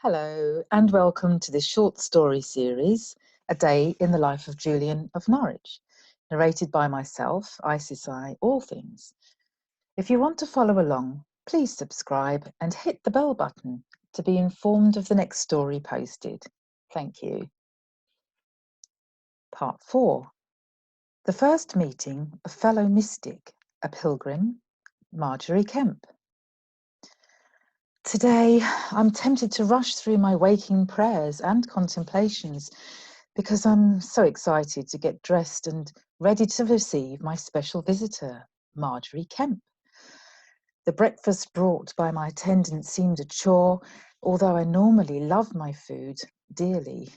Hello and welcome to this short story series, A Day in the Life of Julian of Norwich, narrated by myself, ICSI All Things. If you want to follow along, please subscribe and hit the bell button to be informed of the next story posted. Thank you. Part 4. The first meeting of fellow mystic, a pilgrim, Margery Kempe. Today, I'm tempted to rush through my waking prayers and contemplations because I'm so excited to get dressed and ready to receive my special visitor, Margery Kempe. The breakfast brought by my attendant seemed a chore, although I normally love my food dearly.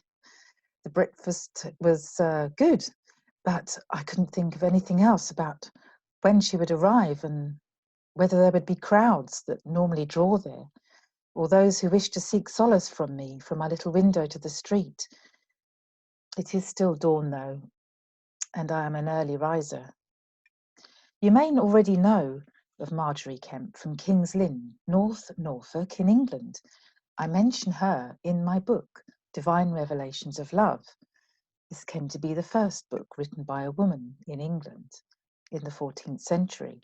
The breakfast was good, but I couldn't think of anything else about when she would arrive and whether there would be crowds that normally draw there, or those who wish to seek solace from me from my little window to the street. It is still dawn, though, and I am an early riser. You may already know of Margery Kempe from King's Lynn, North Norfolk in England. I mention her in my book, Divine Revelations of Love. This came to be the first book written by a woman in England in the 14th century.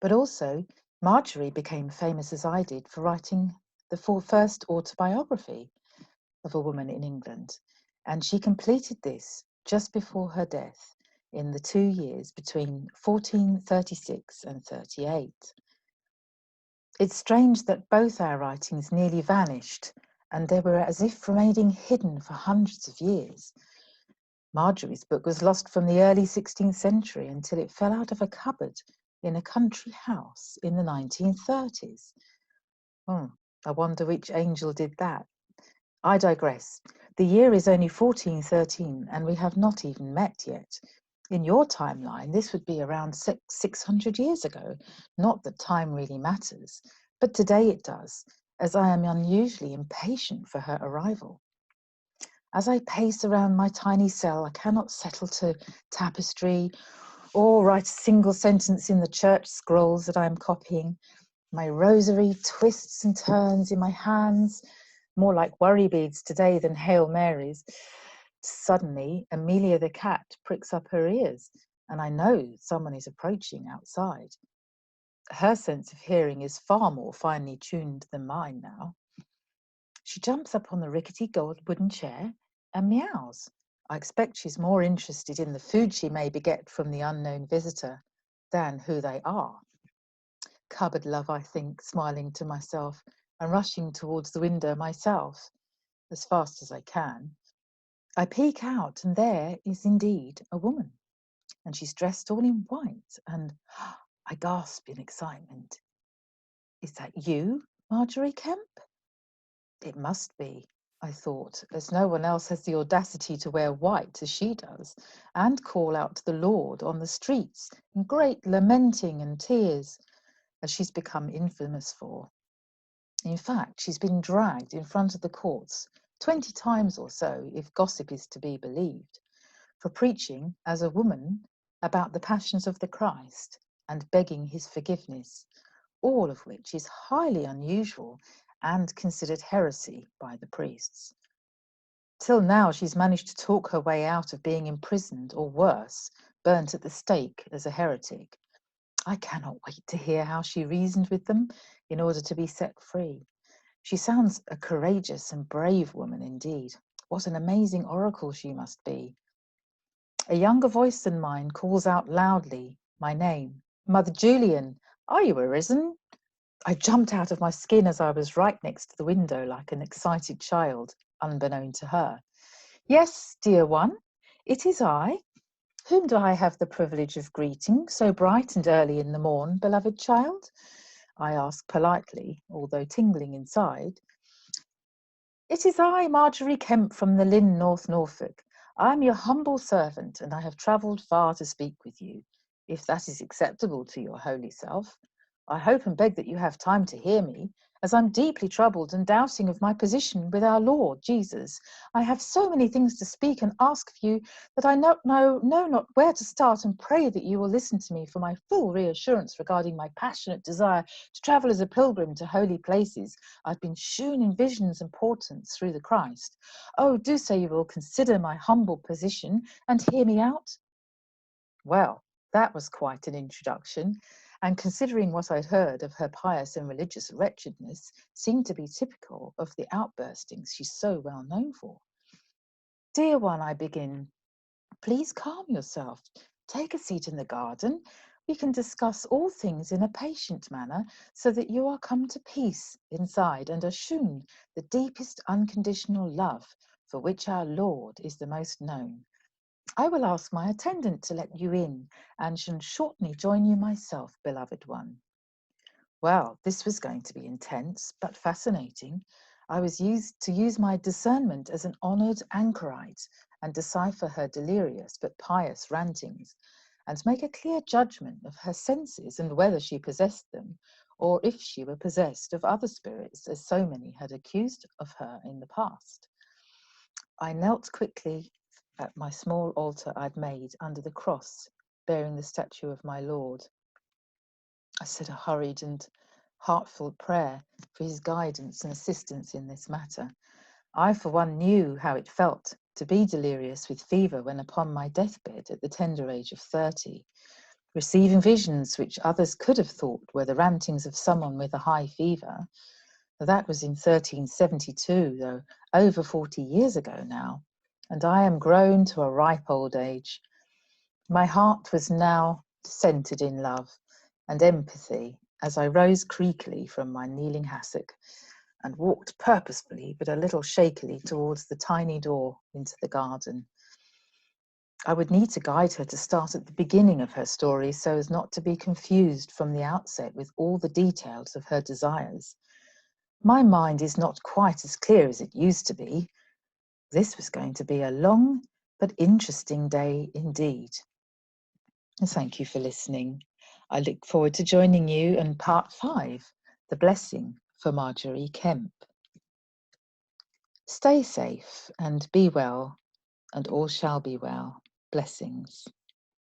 But also, Margery became famous as I did for writing the first autobiography of a woman in England, and she completed this just before her death in the 2 years between 1436 and 38. It's strange that both our writings nearly vanished, and they were as if remaining hidden for hundreds of years. Margery's book was lost from the early 16th century until it fell out of a cupboard in a country house in the 1930s. I wonder which angel did that. I digress. The year is only 1413 and we have not even met yet. In your timeline, this would be around 600 years ago. Not that time really matters, but today it does, as I am unusually impatient for her arrival. As I pace around my tiny cell, I cannot settle to tapestry or write a single sentence in the church scrolls that I am copying. My rosary twists and turns in my hands, more like worry beads today than Hail Marys. Suddenly, Amelia the cat pricks up her ears, and I know someone is approaching outside. Her sense of hearing is far more finely tuned than mine now. She jumps up on the rickety gold wooden chair and meows. I expect she's more interested in the food she may beget from the unknown visitor than who they are. Cupboard love, I think, smiling to myself and rushing towards the window myself, as fast as I can. I peek out, and there is indeed a woman, and she's dressed all in white, and I gasp in excitement. Is that you, Margery Kempe? It must be, I thought, as no one else has the audacity to wear white as she does, and call out to the Lord on the streets in great lamenting and tears, as she's become infamous for. In fact, she's been dragged in front of the courts 20 times or so, if gossip is to be believed, for preaching as a woman about the passions of the Christ and begging his forgiveness, all of which is highly unusual and considered heresy by the priests. Till now, she's managed to talk her way out of being imprisoned, or worse, burnt at the stake as a heretic. I cannot wait to hear how she reasoned with them in order to be set free. She sounds a courageous and brave woman indeed. What an amazing oracle she must be. A younger voice than mine calls out loudly my name. Mother Julian, are you arisen? I jumped out of my skin as I was right next to the window like an excited child, unbeknown to her. Yes, dear one, it is I. Whom do I have the privilege of greeting so bright and early in the morn, beloved child? I asked politely, although tingling inside. It is I, Margery Kempe from the Lynn, North Norfolk. I am your humble servant, and I have travelled far to speak with you, if that is acceptable to your holy self. I hope and beg that you have time to hear me, as I'm deeply troubled and doubting of my position with our Lord Jesus. I have so many things to speak and ask of you that I know not where to start, and pray that you will listen to me for my full reassurance regarding my passionate desire to travel as a pilgrim to holy places I've been shewn in visions and portents through the Christ. Oh, do say you will consider my humble position and hear me out. Well, that was quite an introduction, and considering what I'd heard of her pious and religious wretchedness, seemed to be typical of the outburstings she's so well known for. Dear one, I begin, please calm yourself. Take a seat in the garden. We can discuss all things in a patient manner, so that you are come to peace inside and are shewn the deepest unconditional love, for which our Lord is the most known. I will ask my attendant to let you in, and shall shortly join you myself, beloved one. Well, this was going to be intense, but fascinating. I was used to use my discernment as an honoured anchorite and decipher her delirious but pious rantings, and make a clear judgment of her senses and whether she possessed them, or if she were possessed of other spirits, as so many had accused of her in the past. I knelt quickly at my small altar I'd made under the cross, bearing the statue of my Lord. I said a hurried and heartfelt prayer for his guidance and assistance in this matter. I, for one, knew how it felt to be delirious with fever when upon my deathbed at the tender age of 30, receiving visions which others could have thought were the rantings of someone with a high fever. That was in 1372, though over 40 years ago now, and I am grown to a ripe old age. My heart was now centred in love and empathy as I rose creakily from my kneeling hassock and walked purposefully but a little shakily towards the tiny door into the garden. I would need to guide her to start at the beginning of her story so as not to be confused from the outset with all the details of her desires. My mind is not quite as clear as it used to be. This was going to be a long but interesting day indeed. Thank you for listening. I look forward to joining you in part 5, The Blessing for Margery Kempe. Stay safe and be well, and all shall be well. Blessings.